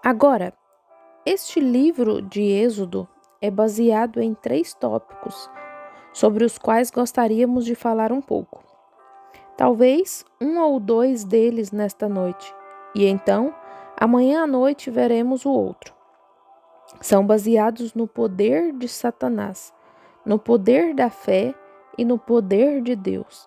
Agora, este livro de Êxodo é baseado em 3 tópicos, sobre os quais gostaríamos de falar um pouco. Talvez um ou dois deles nesta noite, e então, amanhã à noite veremos o outro. São baseados no poder de Satanás, no poder da fé e no poder de Deus.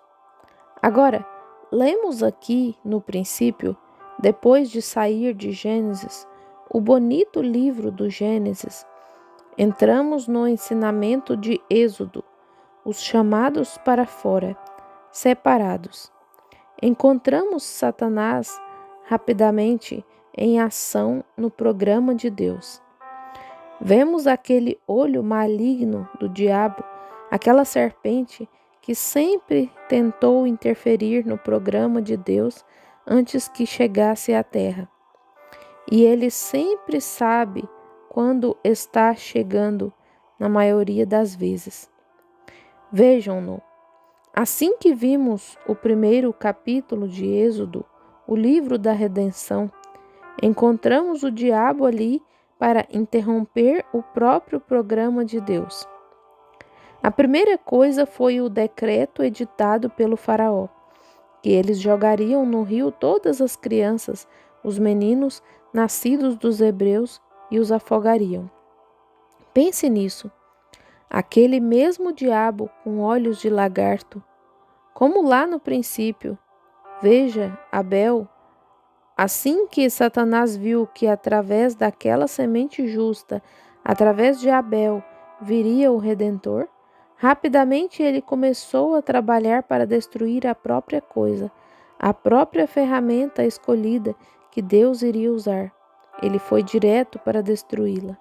Agora, lemos aqui no princípio, depois de sair de Gênesis, o bonito livro do Gênesis. Entramos no ensinamento de Êxodo, os chamados para fora, separados. Encontramos Satanás rapidamente em ação no programa de Deus. Vemos aquele olho maligno do diabo, aquela serpente que sempre tentou interferir no programa de Deus antes que chegasse à terra. E ele sempre sabe quando está chegando, na maioria das vezes. Vejam-no. Assim que vimos o primeiro capítulo de Êxodo, o livro da redenção, encontramos o diabo ali para interromper o próprio programa de Deus. A primeira coisa foi o decreto editado pelo faraó, que eles jogariam no rio todas as crianças, os meninos nascidos dos hebreus, e os afogariam. Pense nisso. Aquele mesmo diabo com olhos de lagarto, como lá no princípio. Veja, Abel, assim que Satanás viu que através daquela semente justa, através de Abel, viria o Redentor, rapidamente ele começou a trabalhar para destruir a própria coisa, a própria ferramenta escolhida que Deus iria usar. Ele foi direto para destruí-la.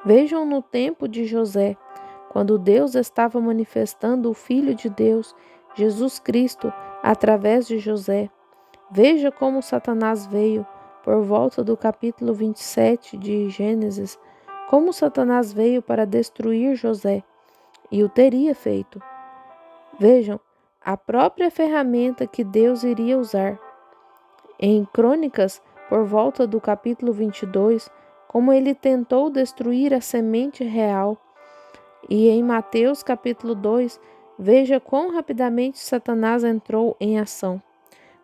Vejam no tempo de José, quando Deus estava manifestando o Filho de Deus, Jesus Cristo, através de José. Veja como Satanás veio, por volta do capítulo 27 de Gênesis, como Satanás veio para destruir José, e o teria feito. Vejam, a própria ferramenta que Deus iria usar. Em Crônicas, por volta do capítulo 22, como ele tentou destruir a semente real. E em Mateus capítulo 2, veja quão rapidamente Satanás entrou em ação.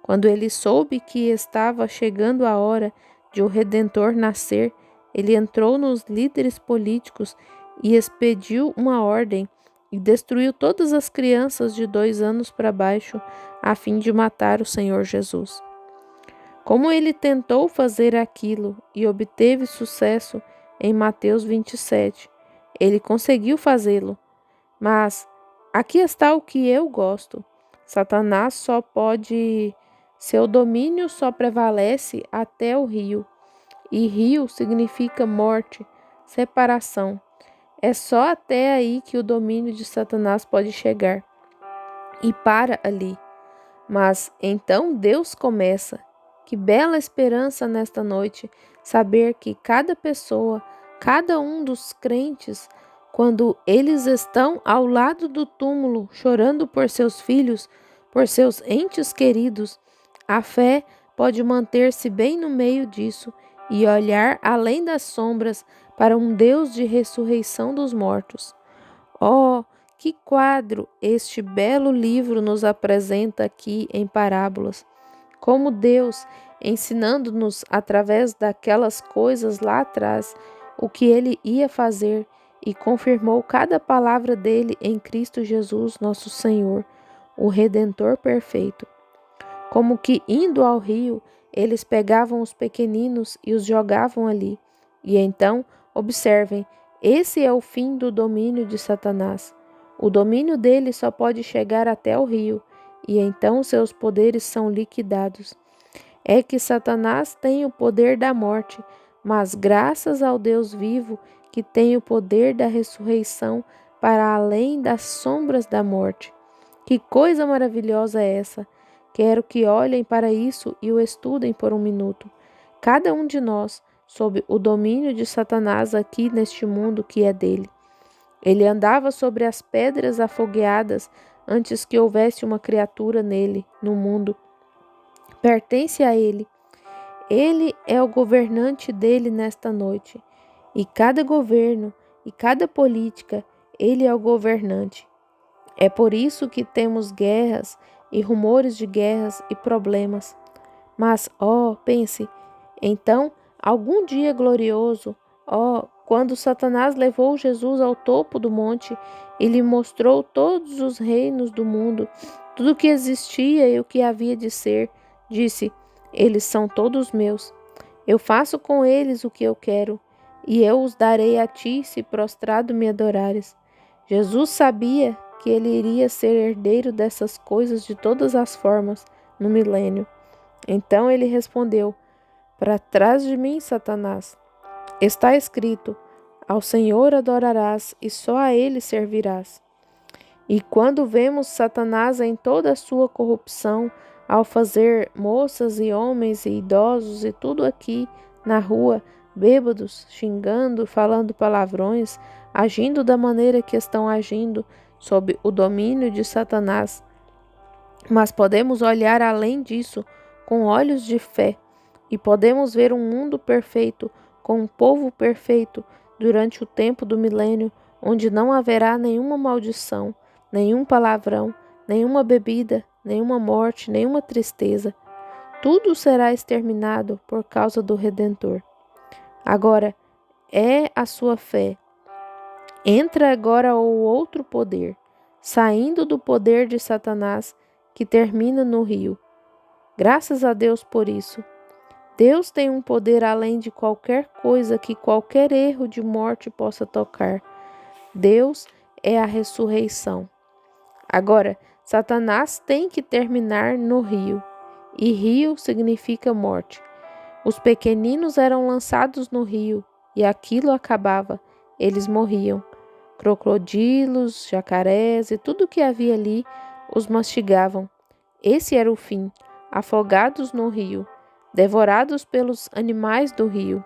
Quando ele soube que estava chegando a hora de o Redentor nascer, ele entrou nos líderes políticos e expediu uma ordem e destruiu todas as crianças de 2 anos para baixo, a fim de matar o Senhor Jesus. Como ele tentou fazer aquilo e obteve sucesso em Mateus 27, ele conseguiu fazê-lo. Mas aqui está o que eu gosto. Satanás só pode... Seu domínio só prevalece até o rio. E rio significa morte, separação. É só até aí que o domínio de Satanás pode chegar. E para ali. Mas então Deus começa. Que bela esperança nesta noite, saber que cada pessoa, cada um dos crentes, quando eles estão ao lado do túmulo, chorando por seus filhos, por seus entes queridos, a fé pode manter-se bem no meio disso e olhar além das sombras para um Deus de ressurreição dos mortos. Oh, que quadro este belo livro nos apresenta aqui em parábolas! Como Deus, ensinando-nos através daquelas coisas lá atrás, o que ele ia fazer e confirmou cada palavra dele em Cristo Jesus, nosso Senhor, o Redentor perfeito. Como que indo ao rio, eles pegavam os pequeninos e os jogavam ali. E então, observem, esse é o fim do domínio de Satanás. O domínio dele só pode chegar até o rio, e então seus poderes são liquidados. É que Satanás tem o poder da morte, mas graças ao Deus vivo que tem o poder da ressurreição para além das sombras da morte. Que coisa maravilhosa é essa! Quero que olhem para isso e o estudem por um minuto. Cada um de nós, sob o domínio de Satanás aqui neste mundo que é dele. Ele andava sobre as pedras afogueadas antes que houvesse uma criatura nele, no mundo. Pertence a ele. Ele é o governante dele nesta noite. E cada governo e cada política, ele é o governante. É por isso que temos guerras e rumores de guerras e problemas. Mas, pense, então, algum dia glorioso, quando Satanás levou Jesus ao topo do monte e lhe mostrou todos os reinos do mundo, tudo o que existia e o que havia de ser, disse: Eles são todos meus. Eu faço com eles o que eu quero, e eu os darei a ti se prostrado me adorares. Jesus sabia que ele iria ser herdeiro dessas coisas de todas as formas no milênio. Então ele respondeu: Para trás de mim, Satanás. Está escrito: Ao Senhor adorarás e só a ele servirás. E quando vemos Satanás em toda a sua corrupção, ao fazer moças e homens e idosos e tudo aqui na rua, bêbados, xingando, falando palavrões, agindo da maneira que estão agindo, sob o domínio de Satanás. Mas podemos olhar além disso com olhos de fé e podemos ver um mundo perfeito com um povo perfeito durante o tempo do milênio, onde não haverá nenhuma maldição, nenhum palavrão, nenhuma bebida, nenhuma morte, nenhuma tristeza. Tudo será exterminado por causa do Redentor. Agora, é a sua fé. Entra agora o outro poder, saindo do poder de Satanás, que termina no rio. Graças a Deus por isso. Deus tem um poder além de qualquer coisa que qualquer erro de morte possa tocar. Deus é a ressurreição. Agora, Satanás tem que terminar no rio, e rio significa morte. Os pequeninos eram lançados no rio, e aquilo acabava, eles morriam. Crocodilos, jacarés e tudo que havia ali os mastigavam. Esse era o fim, afogados no rio, devorados pelos animais do rio.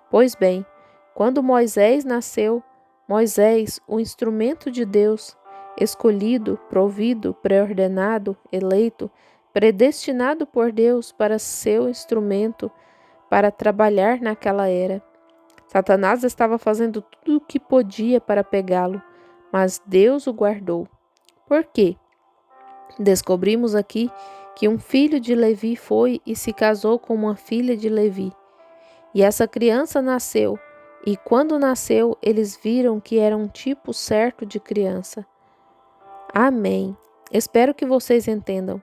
Pois bem, quando Moisés nasceu, Moisés, o instrumento de Deus, escolhido, provido, pré-ordenado, eleito, predestinado por Deus para seu instrumento, para trabalhar naquela era. Satanás estava fazendo tudo o que podia para pegá-lo, mas Deus o guardou. Por quê? Descobrimos aqui que um filho de Levi foi e se casou com uma filha de Levi. E essa criança nasceu, e quando nasceu, eles viram que era um tipo certo de criança. Amém. Espero que vocês entendam.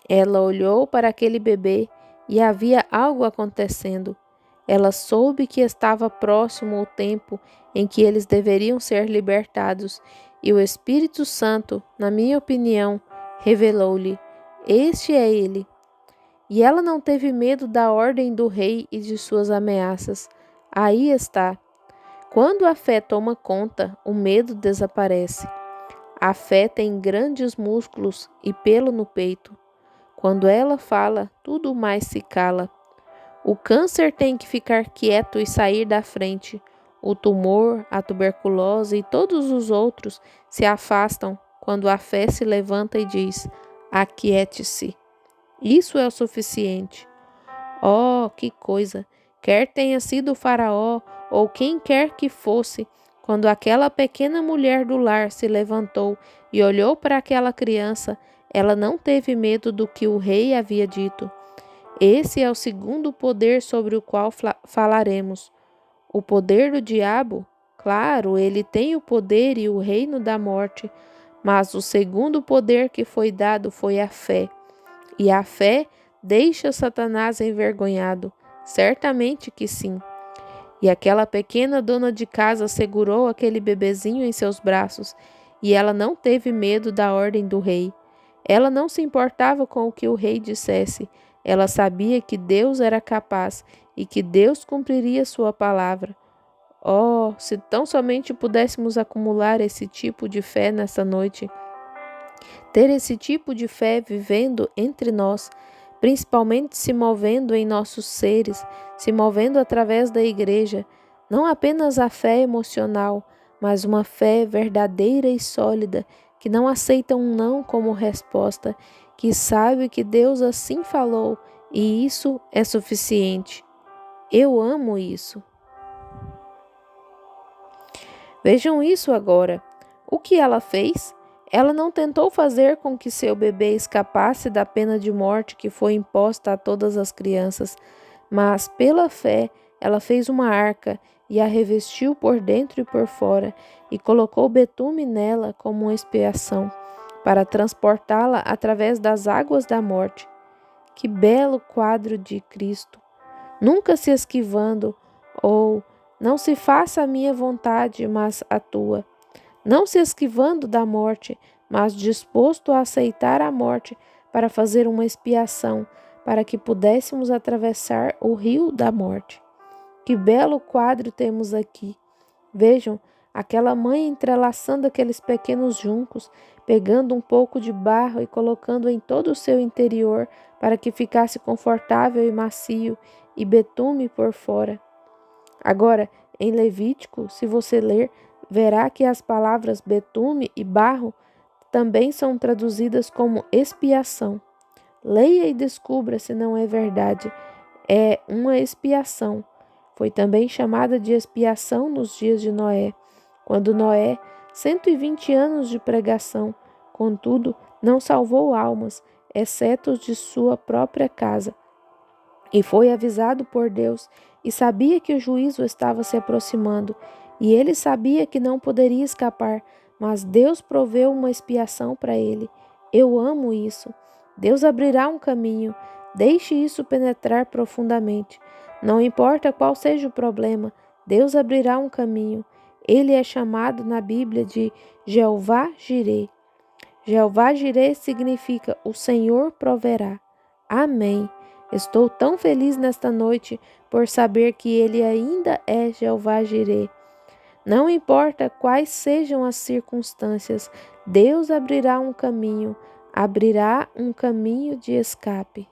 Ela olhou para aquele bebê e havia algo acontecendo. Ela soube que estava próximo o tempo em que eles deveriam ser libertados, e o Espírito Santo, na minha opinião, revelou-lhe: Este é ele. E ela não teve medo da ordem do rei e de suas ameaças. Aí está. Quando a fé toma conta, o medo desaparece. A fé tem grandes músculos e pelo no peito. Quando ela fala, tudo mais se cala. O câncer tem que ficar quieto e sair da frente. O tumor, a tuberculose e todos os outros se afastam quando a fé se levanta e diz: aquiete-se. Isso é o suficiente. Oh, que coisa! Quer tenha sido o faraó ou quem quer que fosse, quando aquela pequena mulher do lar se levantou e olhou para aquela criança, ela não teve medo do que o rei havia dito. Esse é o segundo poder sobre o qual falaremos. O poder do diabo? Claro, ele tem o poder e o reino da morte, mas o segundo poder que foi dado foi a fé. E a fé deixa Satanás envergonhado. Certamente que sim. E aquela pequena dona de casa segurou aquele bebezinho em seus braços, e ela não teve medo da ordem do rei. Ela não se importava com o que o rei dissesse. Ela sabia que Deus era capaz e que Deus cumpriria sua palavra. Oh, se tão somente pudéssemos acumular esse tipo de fé nessa noite. Ter esse tipo de fé vivendo entre nós, principalmente se movendo em nossos seres, se movendo através da igreja, não apenas a fé emocional, mas uma fé verdadeira e sólida, que não aceita um não como resposta, que sabe que Deus assim falou e isso é suficiente. Eu amo isso. Vejam isso agora. O que ela fez? Ela não tentou fazer com que seu bebê escapasse da pena de morte que foi imposta a todas as crianças, mas, pela fé, ela fez uma arca e a revestiu por dentro e por fora, e colocou betume nela como uma expiação, para transportá-la através das águas da morte. Que belo quadro de Cristo! Nunca se esquivando, ou não se faça a minha vontade, mas a tua. Não se esquivando da morte, mas disposto a aceitar a morte para fazer uma expiação, para que pudéssemos atravessar o rio da morte. Que belo quadro temos aqui! Vejam, aquela mãe entrelaçando aqueles pequenos juncos, pegando um pouco de barro e colocando em todo o seu interior para que ficasse confortável e macio, e betume por fora. Agora, em Levítico, se você ler, verá que as palavras betume e barro também são traduzidas como expiação. Leia e descubra se não é verdade. É uma expiação. Foi também chamada de expiação nos dias de Noé, quando Noé, 120 anos de pregação, contudo, não salvou almas, exceto os de sua própria casa. E foi avisado por Deus e sabia que o juízo estava se aproximando, e ele sabia que não poderia escapar, mas Deus proveu uma expiação para ele. Eu amo isso. Deus abrirá um caminho. Deixe isso penetrar profundamente. Não importa qual seja o problema, Deus abrirá um caminho. Ele é chamado na Bíblia de Jeová Jireh. Jeová Jireh significa o Senhor proverá. Amém. Estou tão feliz nesta noite por saber que Ele ainda é Jeová Jireh. Não importa quais sejam as circunstâncias, Deus abrirá um caminho de escape.